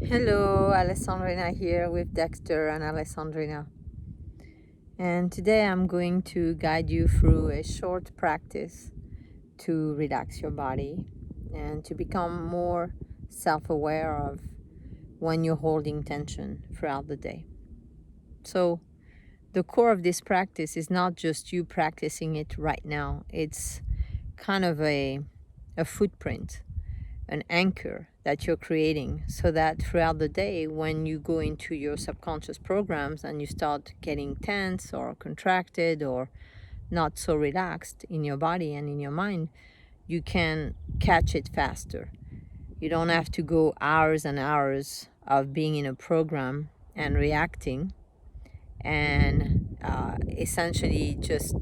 Hello, Alessandrina here with Dexter and Alessandrina. And today I'm going to guide you through a short practice to relax your body and to become more self aware of when you're holding tension throughout the day. So, the core of this practice is not just you practicing it right now, it's kind of a footprint, an anchor that you're creating so that throughout the day, when you go into your subconscious programs and you start getting tense or contracted or not so relaxed in your body and in your mind, you can catch it faster. You don't have to go hours and hours of being in a program and reacting and essentially just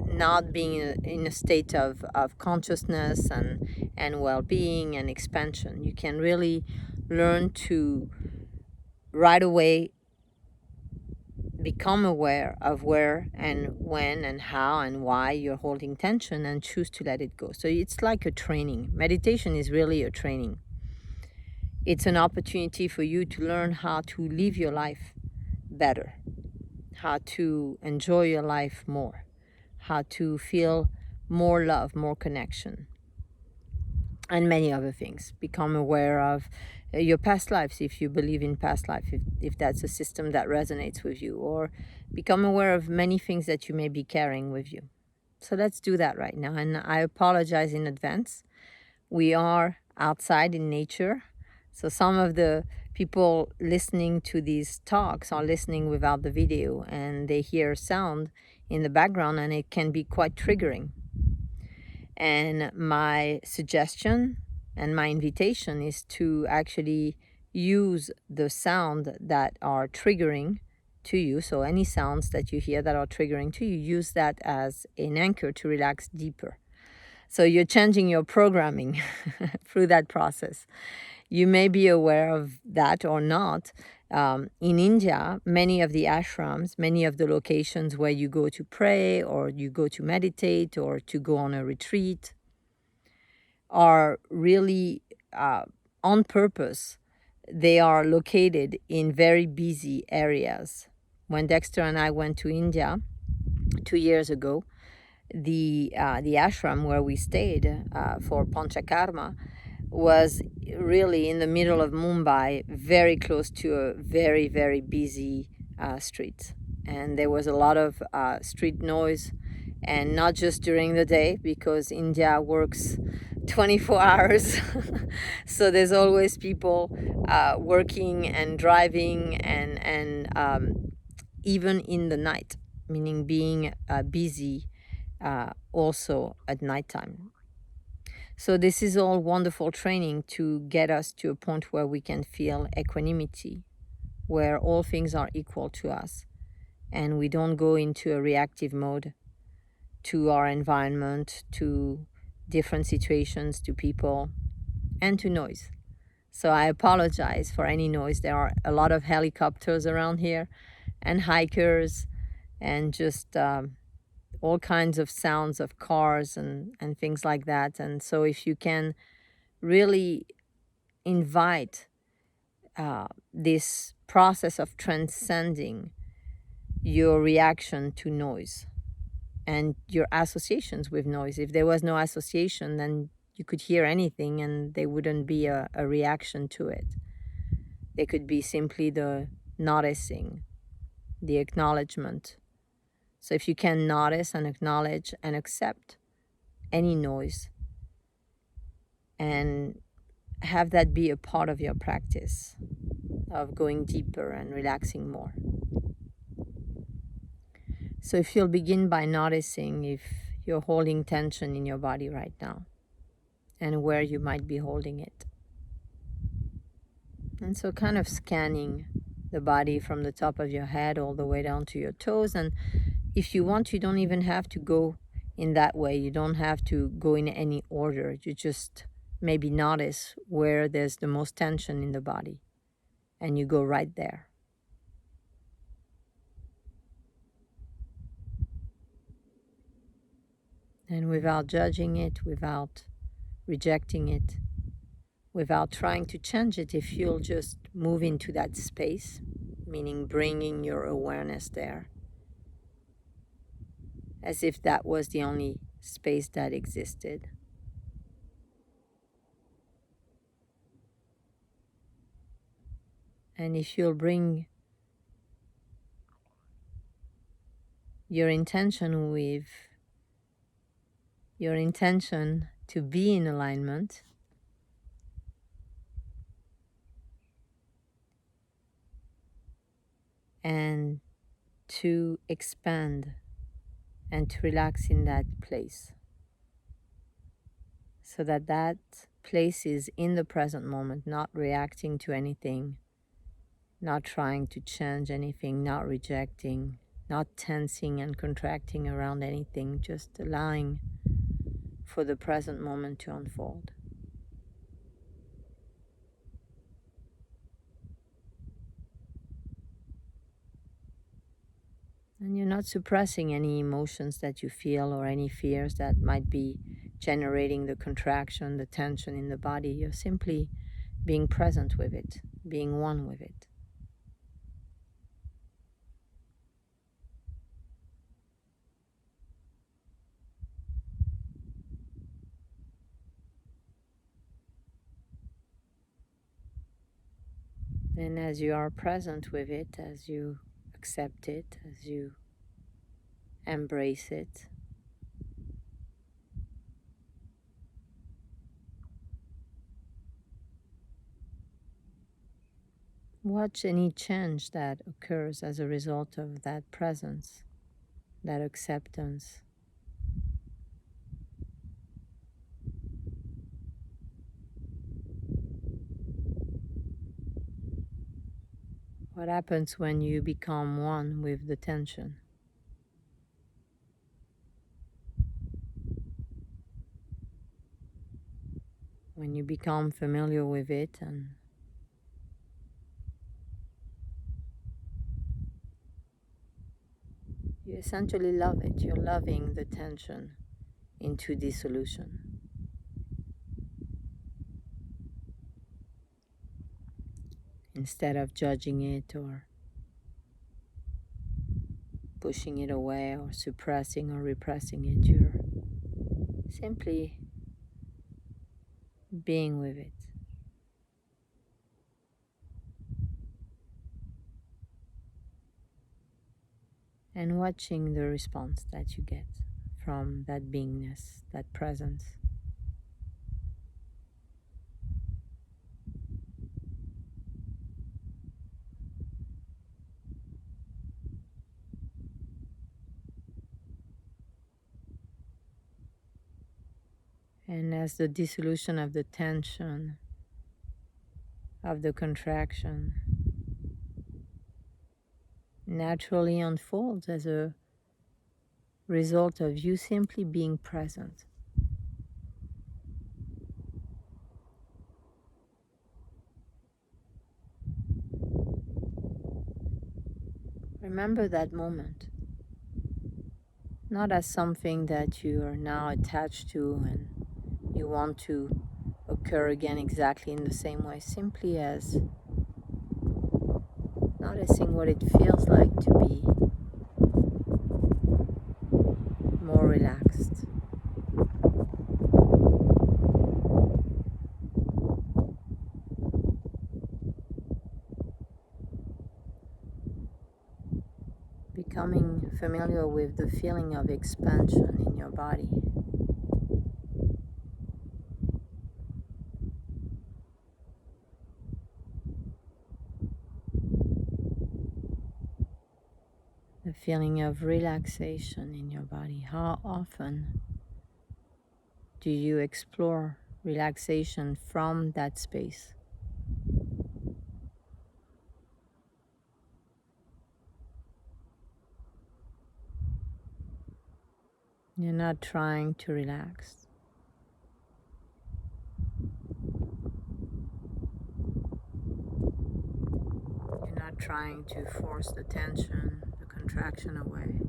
not being in a state of consciousness and well-being and expansion. You can really learn to right away become aware of where and when and how and why you're holding tension and choose to let it go. So it's like a training. Meditation is really a training. It's an opportunity for you to learn how to live your life better, how to enjoy your life more, how to feel more love, more connection, and many other things. Become aware of your past lives if you believe in past life, if that's a system that resonates with you, or become aware of many things that you may be carrying with you. So let's do that right now. And I apologize in advance. We are outside in nature. So some of the people listening to these talks are listening without the video and they hear sound in the background and it can be quite triggering. And my suggestion and my invitation is to actually use the sound that are triggering to you. So any sounds that you hear that are triggering to you, use that as an anchor to relax deeper. So you're changing your programming through that process. You may be aware of that or not. In India, many of the ashrams, many of the locations where you go to pray or you go to meditate or to go on a retreat are really on purpose. They are located in very busy areas. When Dexter and I went to India 2 years ago, the ashram where we stayed for Panchakarma was really in the middle of Mumbai, very close to a very, very busy street. And there was a lot of street noise, and not just during the day, because India works 24 hours. So there's always people working and driving, and even in the night, meaning being busy also at nighttime. So this is all wonderful training to get us to a point where we can feel equanimity, where all things are equal to us, and we don't go into a reactive mode to our environment, to different situations, to people, and to noise. So I apologize for any noise. There are a lot of helicopters around here and hikers and just all kinds of sounds of cars and things like that. And so if you can really invite this process of transcending your reaction to noise and your associations with noise. If there was no association, then you could hear anything and there wouldn't be a reaction to it. There could be simply the noticing, the acknowledgement. So if you can notice and acknowledge and accept any noise and have that be a part of your practice of going deeper and relaxing more. So if you'll begin by noticing if you're holding tension in your body right now and where you might be holding it. And so kind of scanning the body from the top of your head all the way down to your toes. And if you want, you don't even have to go in that way. You don't have to go in any order. You just maybe notice where there's the most tension in the body and you go right there. And without judging it, without rejecting it, without trying to change it, if you'll just move into that space, meaning bringing your awareness there, as if that was the only space that existed. And if you'll bring your intention to be in alignment, and to expand and to relax in that place, so that that place is in the present moment, not reacting to anything, not trying to change anything, not rejecting, not tensing and contracting around anything, just allowing for the present moment to unfold. And you're not suppressing any emotions that you feel or any fears that might be generating the contraction, the tension in the body. You're simply being present with it, being one with it. And as you are present with it, as you accept it, as you embrace it, watch any change that occurs as a result of that presence, that acceptance. What happens when you become one with the tension? When you become familiar with it and you essentially love it, you're loving the tension into dissolution. Instead of judging it or pushing it away or suppressing or repressing it, you're simply being with it. And watching the response that you get from that beingness, that presence. And as the dissolution of the tension, of the contraction, naturally unfolds as a result of you simply being present. Remember that moment, not as something that you are now attached to and you want to occur again exactly in the same way, simply as noticing what it feels like to be more relaxed. Becoming familiar with the feeling of expansion in your body. The feeling of relaxation in your body. How often do you explore relaxation from that space? You're not trying to relax. You're not trying to force the tension, the contraction away.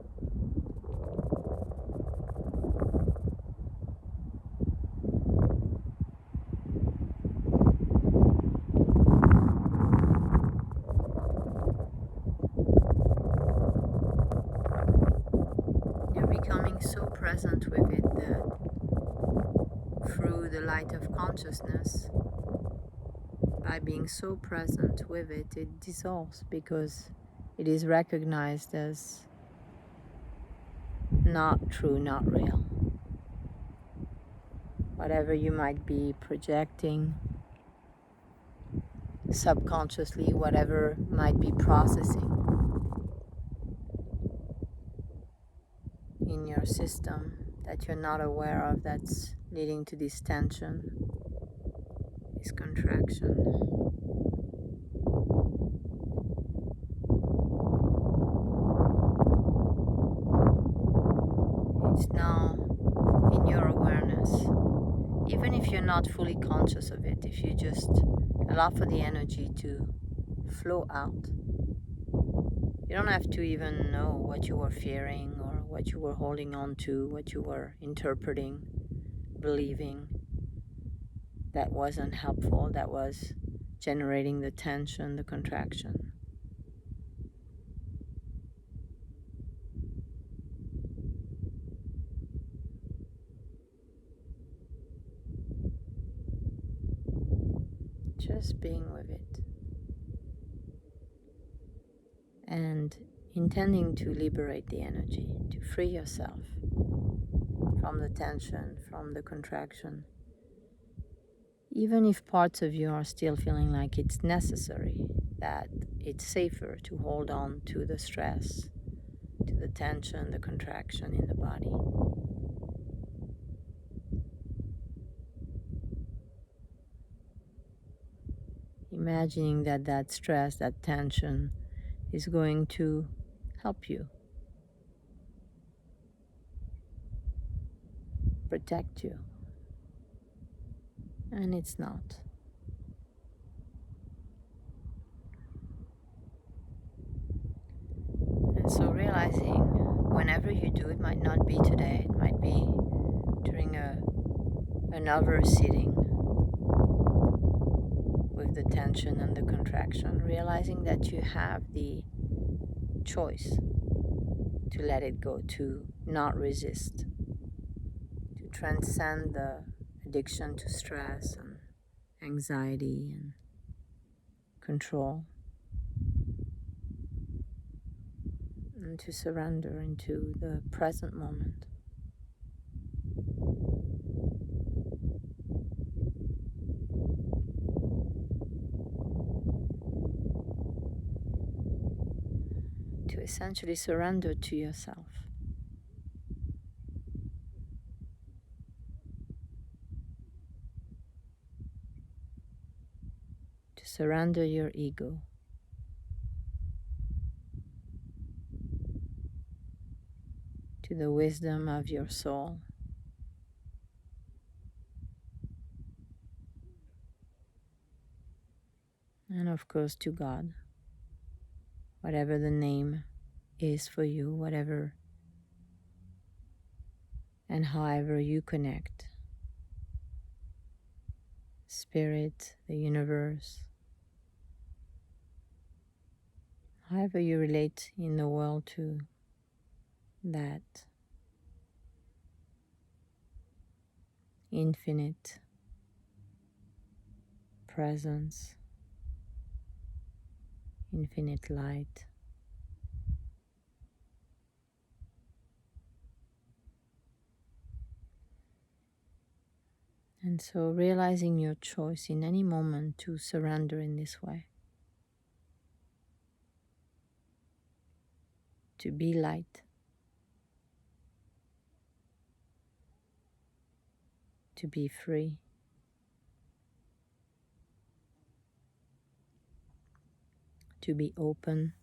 light of consciousness, by being so present with it, it dissolves because it is recognized as not true, not real. Whatever you might be projecting subconsciously, whatever might be processing in your system that you're not aware of, that's leading to this tension, this contraction. It's now in your awareness. Even if you're not fully conscious of it, if you just allow for the energy to flow out, you don't have to even know what you were fearing or what you were holding on to, what you were interpreting, believing that wasn't helpful, that was generating the tension, the contraction. Just being with it. And intending to liberate the energy, to free yourself from the tension, from the contraction. Even if parts of you are still feeling like it's necessary, that it's safer to hold on to the stress, to the tension, the contraction in the body. Imagining that that stress, that tension is going to help you, protect you. And it's not. And so realizing whenever you do, it might not be today, it might be during another sitting with the tension and the contraction, realizing that you have the choice to let it go, to not resist, to transcend the addiction to stress and anxiety and control, and to surrender into the present moment. To essentially surrender to yourself. To surrender your ego. To the wisdom of your soul. And of course to God. Whatever the name is for you, whatever and however you connect. Spirit, the universe, however you relate in the world to that infinite presence, infinite light. And so realizing your choice in any moment to surrender in this way. To be light. To be free. To be open.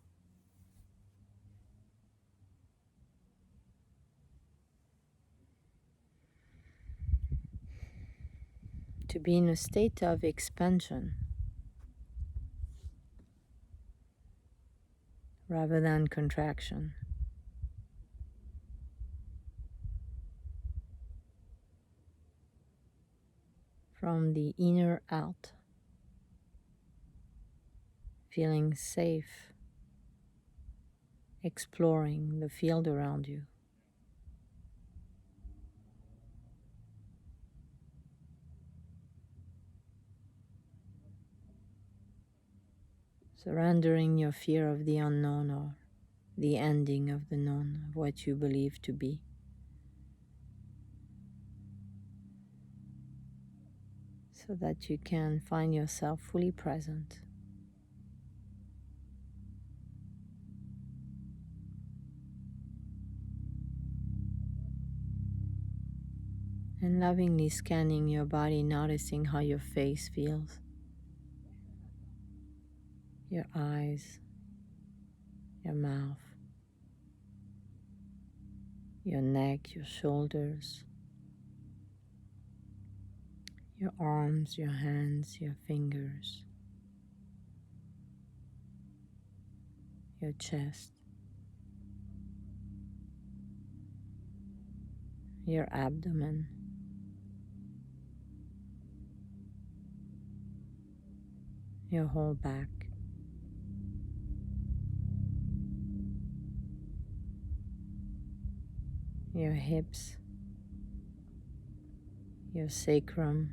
To be in a state of expansion rather than contraction. From the inner out. Feeling safe, exploring the field around you. surrendering your fear of the unknown or the ending of the known, of what you believe to be. So that you can find yourself fully present. And lovingly scanning your body, noticing how your face feels, your eyes, your mouth, your neck, your shoulders, your arms, your hands, your fingers, your chest, your abdomen, your whole back, your hips, your sacrum,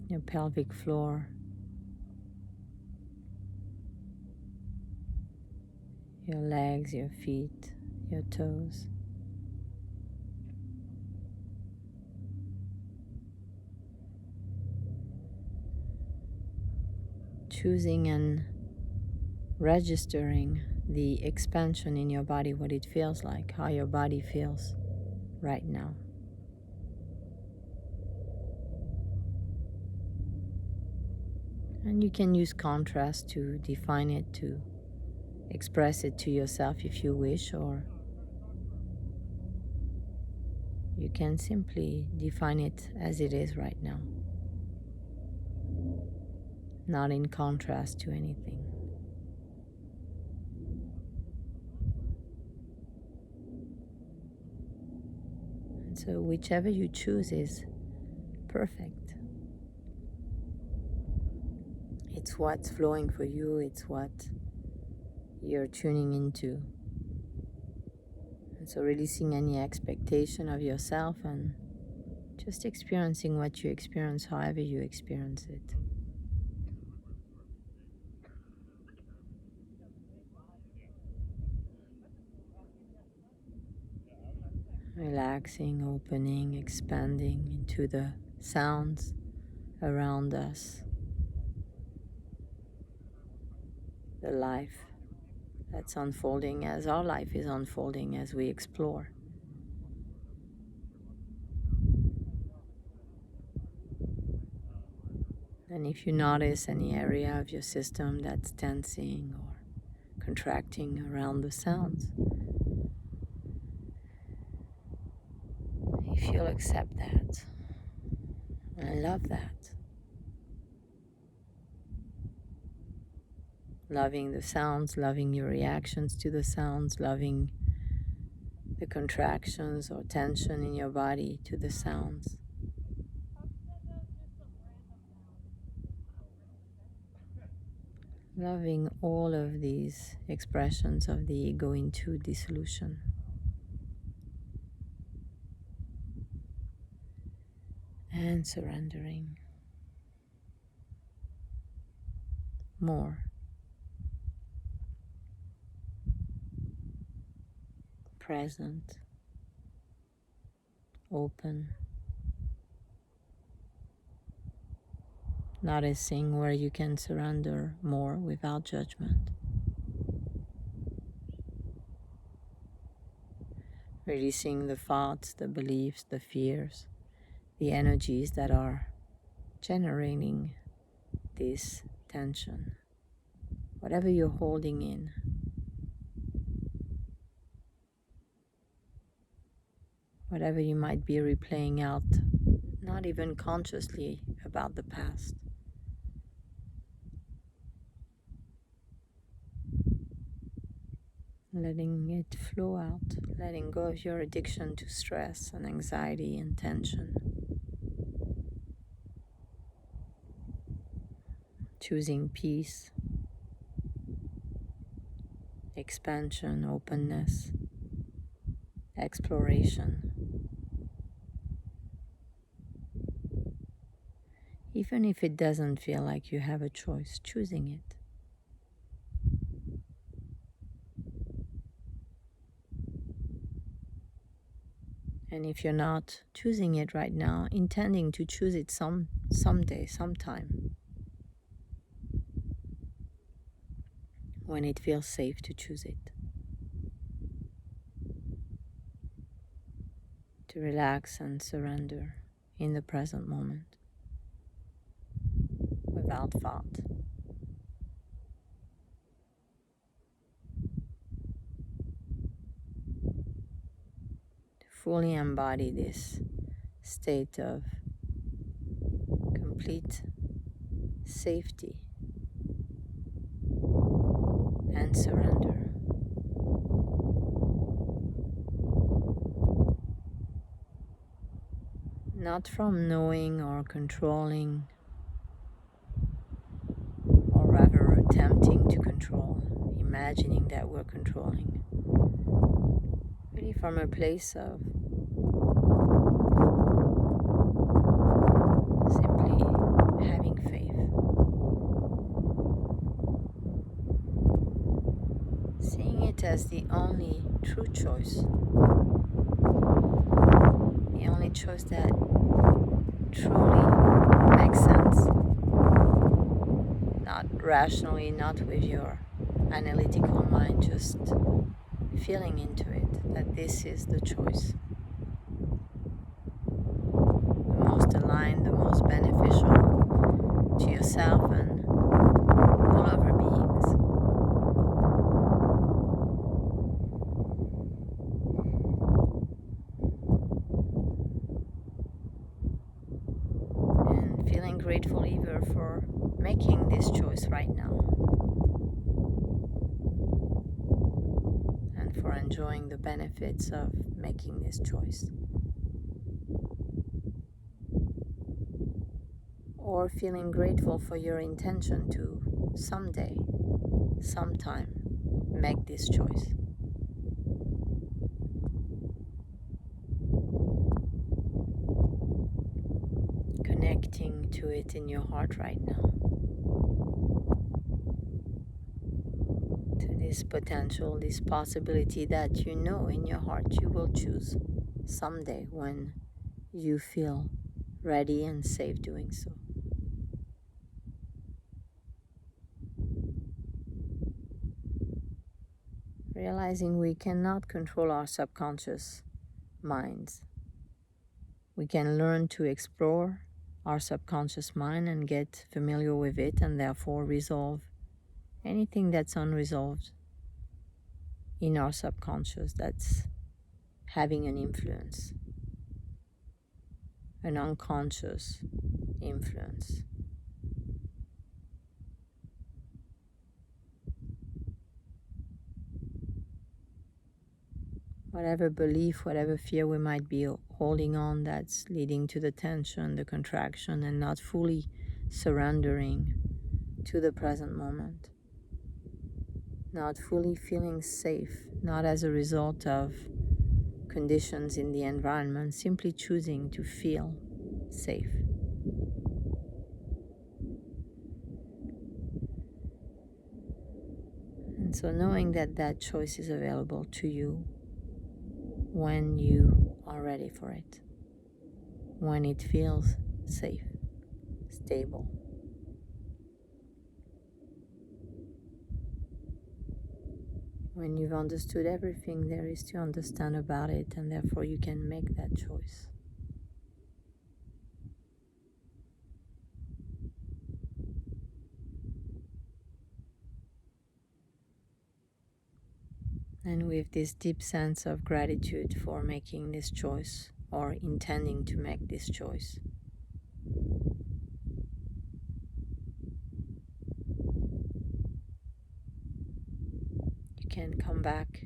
your pelvic floor, your legs, your feet, your toes. Choosing and registering the expansion in your body, what it feels like, how your body feels right now. And you can use contrast to define it, to express it to yourself if you wish, or you can simply define it as it is right now, not in contrast to anything. And so whichever you choose is perfect. It's what's flowing for you, it's what you're tuning into. And so releasing any expectation of yourself and just experiencing what you experience however you experience it. Relaxing, opening, expanding into the sounds around us, the life that's unfolding as our life is unfolding as we explore. And if you notice any area of your system that's tensing or contracting around the sounds, if you'll accept that and love that, loving the sounds, loving your reactions to the sounds, loving the contractions or tension in your body to the sounds. Loving all of these expressions of the ego into dissolution. And surrendering. More. Present. Open. Noticing where you can surrender more without judgment. Releasing the thoughts, the beliefs, the fears, the energies that are generating this tension. Whatever you're holding in. Whatever you might be replaying out, not even consciously about the past. Letting it flow out, letting go of your addiction to stress and anxiety and tension. Choosing peace, expansion, openness, exploration. Even if it doesn't feel like you have a choice, choosing it. And if you're not choosing it right now, intending to choose it someday, sometime, when it feels safe to choose it. To relax and surrender in the present moment without thought. To fully embody this state of complete safety and surrender. Not from knowing or controlling, or rather attempting to control, imagining that we're controlling. Really from a place of simply having faith. Seeing it as the only true choice. The only choice that truly makes sense. Not rationally, not with your analytical mind, just feeling into it that this is the choice. The most aligned, the most beneficial to yourself and all other beings. And feeling grateful either for making this choice right now and for enjoying the benefits of making this choice. Or feeling grateful for your intention to someday, sometime, make this choice. Connecting to it in your heart right now. To this potential, this possibility that you know in your heart you will choose someday when you feel ready and safe doing so. Realizing we cannot control our subconscious minds. We can learn to explore our subconscious mind and get familiar with it and therefore resolve anything that's unresolved in our subconscious that's having an influence, an unconscious influence. Whatever belief, whatever fear we might be holding on that's leading to the tension, the contraction, and not fully surrendering to the present moment. Not fully feeling safe, not as a result of conditions in the environment, simply choosing to feel safe. And so knowing that that choice is available to you when you are ready for it, when it feels safe, stable. When you've understood everything there is to understand about it, and therefore you can make that choice. And with this deep sense of gratitude for making this choice or intending to make this choice, you can come back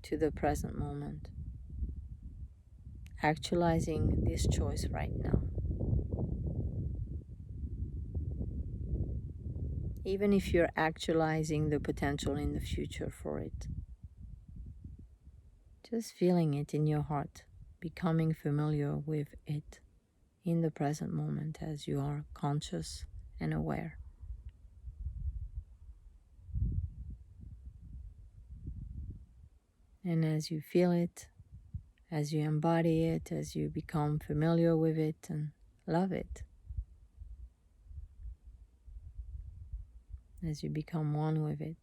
to the present moment, actualizing this choice right now. Even if you're actualizing the potential in the future for it, just feeling it in your heart, becoming familiar with it in the present moment as you are conscious and aware. And as you feel it, as you embody it, as you become familiar with it and love it, as you become one with it,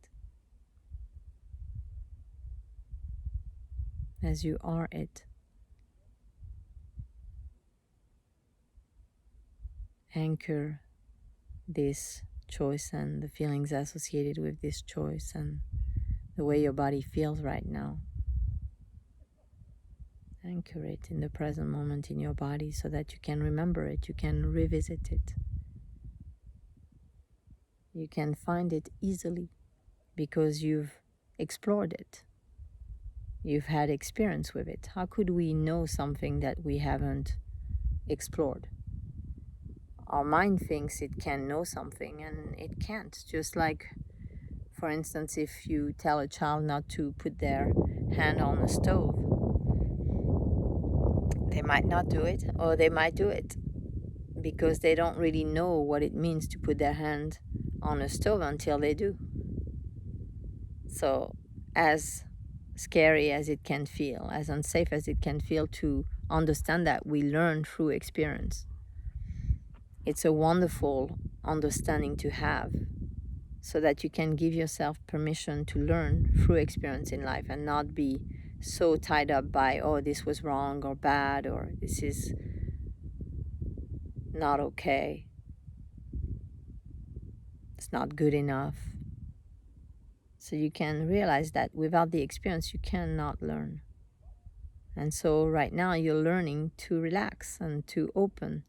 as you are it, anchor this choice and the feelings associated with this choice and the way your body feels right now. Anchor it in the present moment in your body so that you can remember it, you can revisit it. You can find it easily because you've explored it. You've had experience with it. How could we know something that we haven't explored? Our mind thinks it can know something and it can't. Just like, for instance, if you tell a child not to put their hand on a stove, they might not do it, or they might do it because they don't really know what it means to put their hand on a stove until they do. So, as scary as it can feel, as unsafe as it can feel to understand that, we learn through experience. It's a wonderful understanding to have so that you can give yourself permission to learn through experience in life and not be so tied up by, oh, this was wrong or bad, or this is not okay, it's not good enough. So you can realize that without the experience, you cannot learn. And so right now you're learning to relax and to open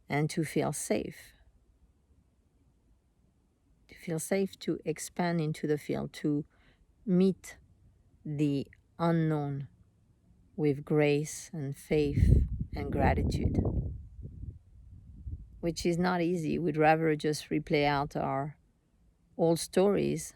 and to feel safe. To feel safe to expand into the field, to meet the unknown with grace and faith and gratitude, which is not easy. We'd rather just replay out our old stories.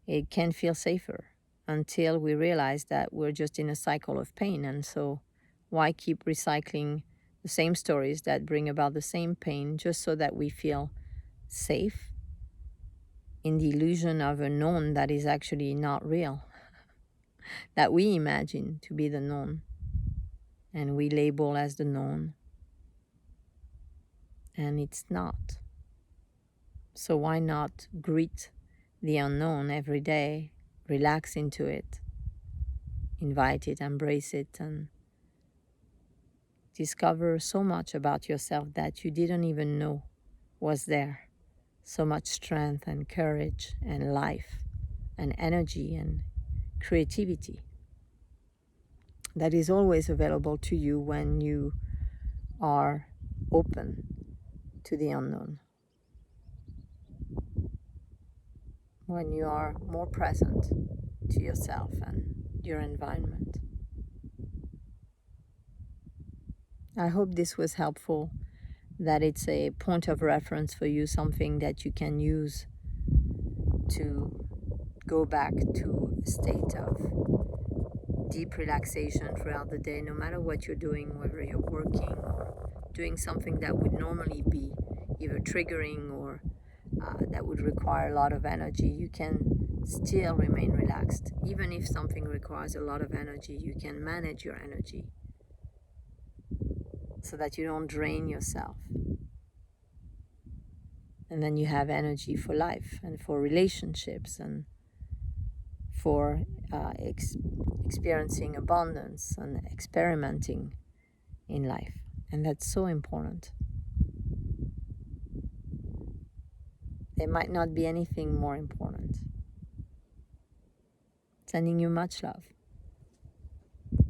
It can feel safer until we realize that we're just in a cycle of pain. And so why keep recycling the same stories that bring about the same pain just so that we feel safe in the illusion of a known that is actually not real, that we imagine to be the known and we label as the known, and it's not. So why not greet the unknown every day, relax into it, invite it, embrace it, and discover so much about yourself that you didn't even know was there. So much strength and courage and life and energy and creativity that is always available to you when you are open to the unknown, when you are more present to yourself and your environment. I hope this was helpful, that it's a point of reference for you, something that you can use to go back to a state of deep relaxation throughout the day, no matter what you're doing, whether you're working or doing something that would normally be either triggering or that would require a lot of energy. You can still remain relaxed. Even if something requires a lot of energy, you can manage your energy so that you don't drain yourself. And then you have energy for life and for relationships and for experiencing abundance and experimenting in life. And that's so important. There might not be anything more important. Sending you much love.